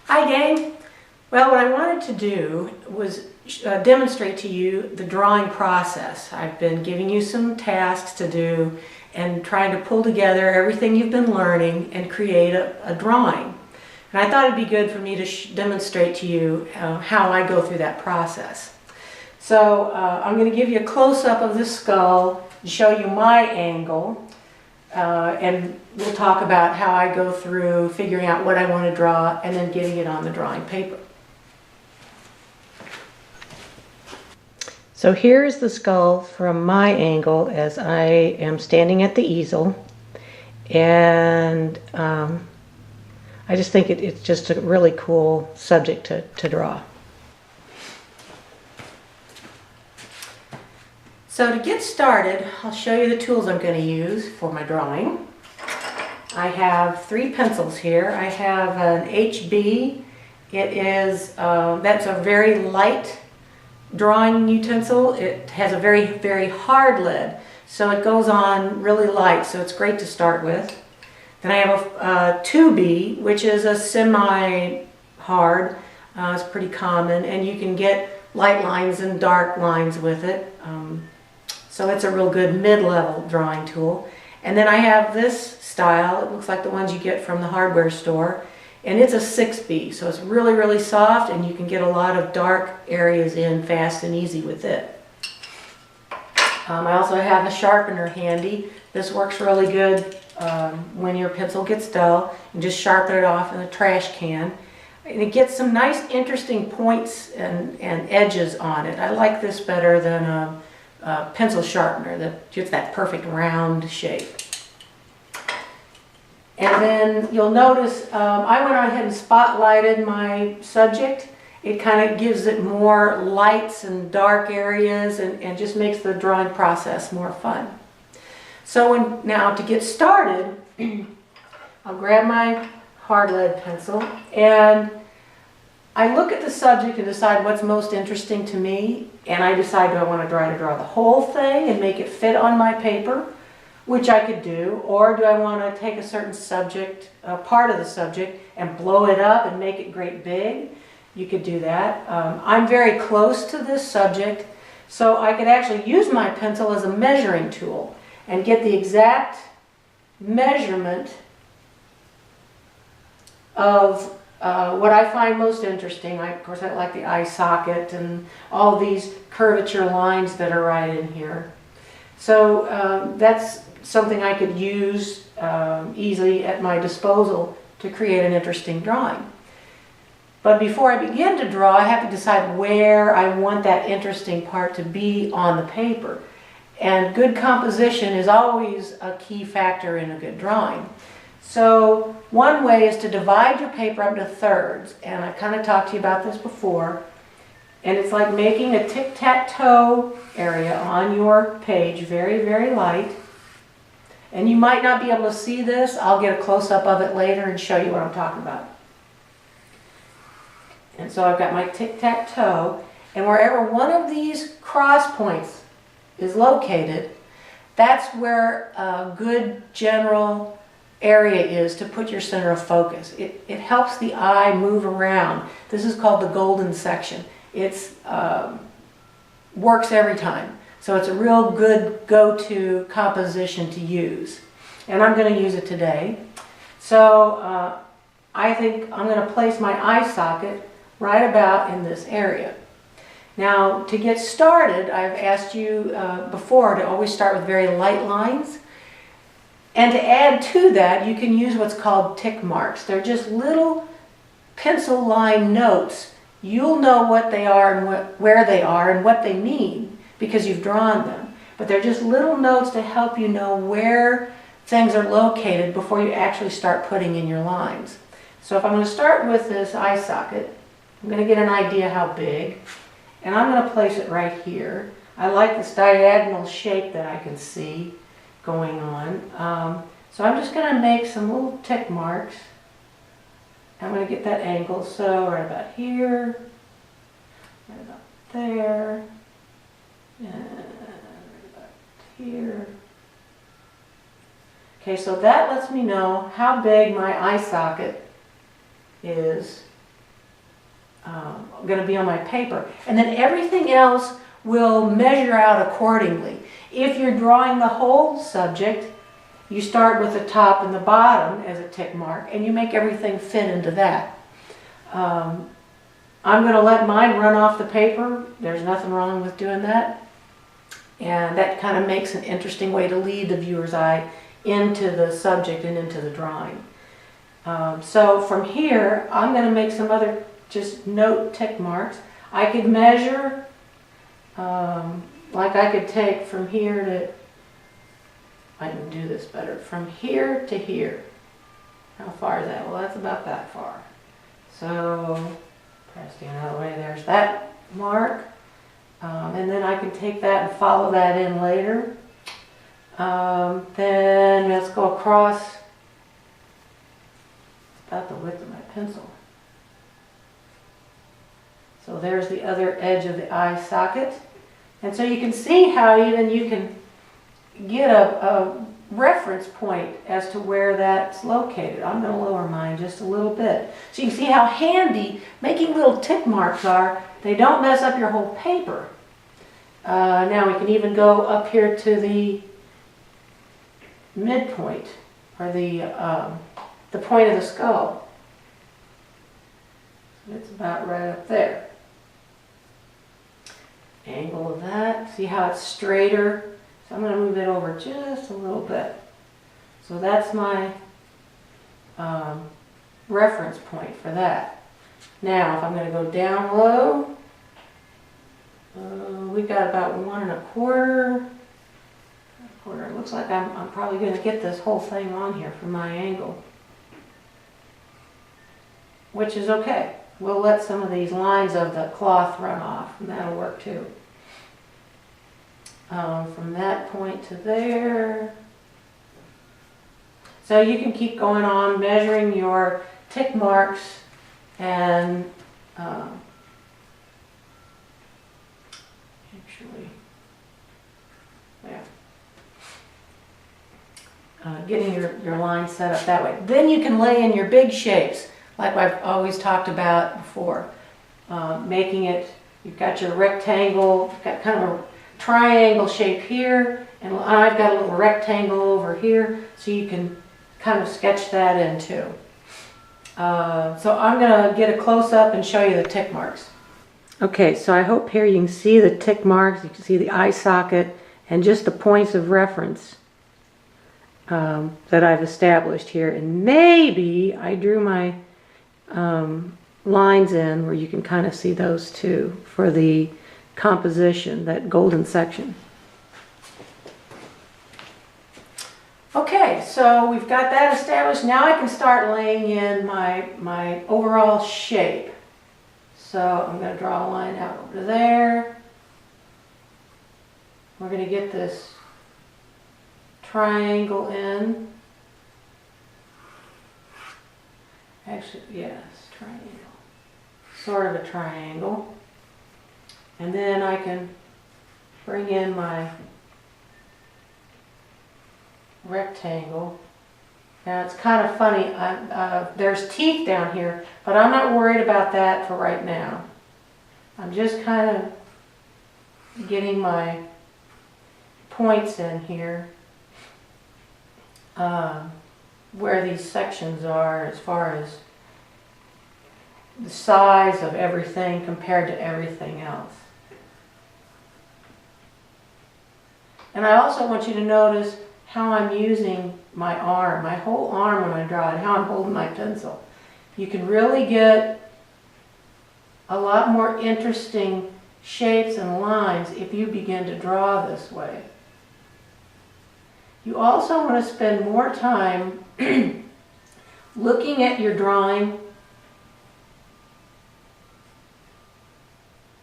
Hi gang! Well, what I wanted to do was demonstrate to you the drawing process. I've been giving you some tasks to do and trying to pull together everything you've been learning and create a drawing. And I thought it'd be good for me to demonstrate to you how I go through that process. So I'm going to give you a close-up of the skull to show you my angle. And we'll talk about how I go through figuring out what I want to draw and then getting it on the drawing paper. So here's the skull from my angle as I am standing at the easel, and I just think it's just a really cool subject to draw. So to get started, I'll show you the tools I'm going to use for my drawing. I have 3 pencils here. I have an HB. It is, that's a very light drawing utensil. It has a very, very hard lead, so it goes on really light, so it's great to start with. Then I have a 2B, which is a semi-hard. It's pretty common, and you can get light lines and dark lines with it. So it's a real good mid-level drawing tool. And then I have this style. It looks like the ones you get from the hardware store. And it's a 6B, so it's really, really soft, and you can get a lot of dark areas in fast and easy with it. I also have a sharpener handy. This works really good when your pencil gets dull. You just sharpen it off in a trash can. And it gets some nice, interesting points and edges on it. I like this better than a pencil sharpener that gives that perfect round shape. And then you'll notice I went ahead and spotlighted my subject. It kind of gives it more lights and dark areas and just makes the drawing process more fun. So now to get started, I'll grab my hard lead pencil and I look at the subject and decide what's most interesting to me, and I decide, do I want to try to draw the whole thing and make it fit on my paper, which I could do, or do I want to take a certain subject, part of the subject, and blow it up and make it great big? You could do that. I'm very close to this subject, so I could actually use my pencil as a measuring tool and get the exact measurement of what I find most interesting. Of course, I like the eye socket and all these curvature lines that are right in here. So that's something I could use easily at my disposal to create an interesting drawing. But before I begin to draw, I have to decide where I want that interesting part to be on the paper. And good composition is always a key factor in a good drawing. So one way is to divide your paper up into thirds, and I kind of talked to you about this before, and it's like making a tic-tac-toe area on your page, very, very light. And you might not be able to see this. I'll get a close-up of it later and show you what I'm talking about. And so I've got my tic-tac-toe, and wherever one of these cross points is located, that's where a good general area is to put your center of focus. It helps the eye move around. This is called the golden section. It's works every time. So it's a real good go-to composition to use. And I'm going to use it today. So I think I'm going to place my eye socket right about in this area. Now to get started, I've asked you before to always start with very light lines. And to add to that, you can use what's called tick marks. They're just little pencil line notes. You'll know what they are and where they are and what they mean because you've drawn them. But they're just little notes to help you know where things are located before you actually start putting in your lines. So if I'm going to start with this eye socket, I'm going to get an idea how big, and I'm going to place it right here. I like this diagonal shape that I can see going on. So I'm just going to make some little tick marks. I'm going to get that angle, so right about here, right about there, and right about here. Okay, so that lets me know how big my eye socket is going to be on my paper. And then everything else will measure out accordingly. If you're drawing the whole subject, you start with the top and the bottom as a tick mark, and you make everything fit into that. I'm going to let mine run off the paper. There's nothing wrong with doing that. And that kind of makes an interesting way to lead the viewer's eye into the subject and into the drawing. So from here, I'm going to make some other just note tick marks. I could measure, like I could take from here to, I can do this better, from here to here. How far is that? Well, that's about that far. So, pressing out of the way, there's that mark. And then I can take that and follow that in later. Then let's go across about the width of my pencil. So there's the other edge of the eye socket. And so you can see how even you can get a reference point as to where that's located. I'm going to lower mine just a little bit. So you can see how handy making little tick marks are. They don't mess up your whole paper. Now we can even go up here to the midpoint, or the point of the skull. It's about right up there. Angle of that. See how it's straighter? So I'm going to move it over just a little bit. So that's my reference point for that. Now if I'm going to go down low, we've got about 1 1/4. It looks like I'm probably going to get this whole thing on here from my angle, which is okay. We'll let some of these lines of the cloth run off, and that'll work too. From that point to there. So you can keep going on measuring your tick marks and getting your line set up that way. Then you can lay in your big shapes, like I've always talked about before. Making it, you've got your rectangle, you've got kind of a triangle shape here, and I've got a little rectangle over here, so you can kind of sketch that in too. So I'm going to get a close-up and show you the tick marks. Okay, so I hope here you can see the tick marks, you can see the eye socket, and just the points of reference that I've established here. And maybe I drew my lines in where you can kind of see those too for the composition, that golden section. Okay, so we've got that established. Now I can start laying in my overall shape. So I'm going to draw a line out over there. We're going to get this triangle in. Actually, yes, triangle. Sort of a triangle. And then I can bring in my rectangle. Now it's kind of funny, there's teeth down here, but I'm not worried about that for right now. I'm just kind of getting my points in here where these sections are as far as the size of everything compared to everything else. And I also want you to notice how I'm using my arm, my whole arm when I draw it, how I'm holding my pencil. You can really get a lot more interesting shapes and lines if you begin to draw this way. You also want to spend more time looking at your drawing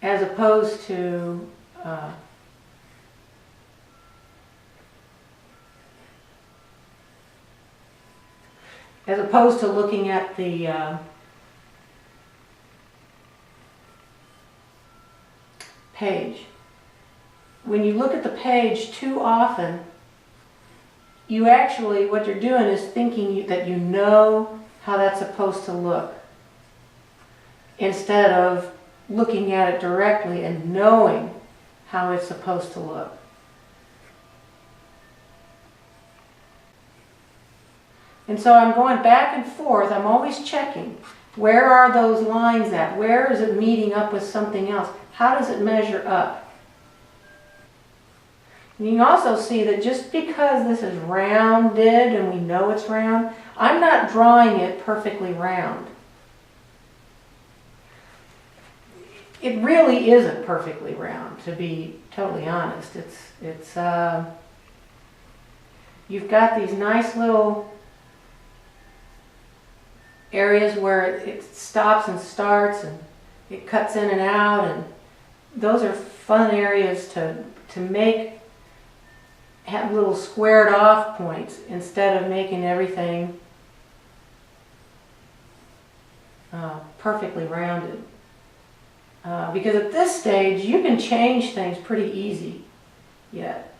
as opposed to looking at the page. When you look at the page too often, you actually, what you're doing is thinking that you know how that's supposed to look. instead of looking at it directly and knowing how it's supposed to look. And so I'm going back and forth. I'm always checking. Where are those lines at? Where is it meeting up with something else? How does it measure up? And you can also see that just because this is rounded and we know it's round, I'm not drawing it perfectly round. It really isn't perfectly round, to be totally honest. You've got these nice little areas where it stops and starts and it cuts in and out, and those are fun areas to have little squared off points instead of making everything perfectly rounded. Because at this stage you can change things pretty easy yet.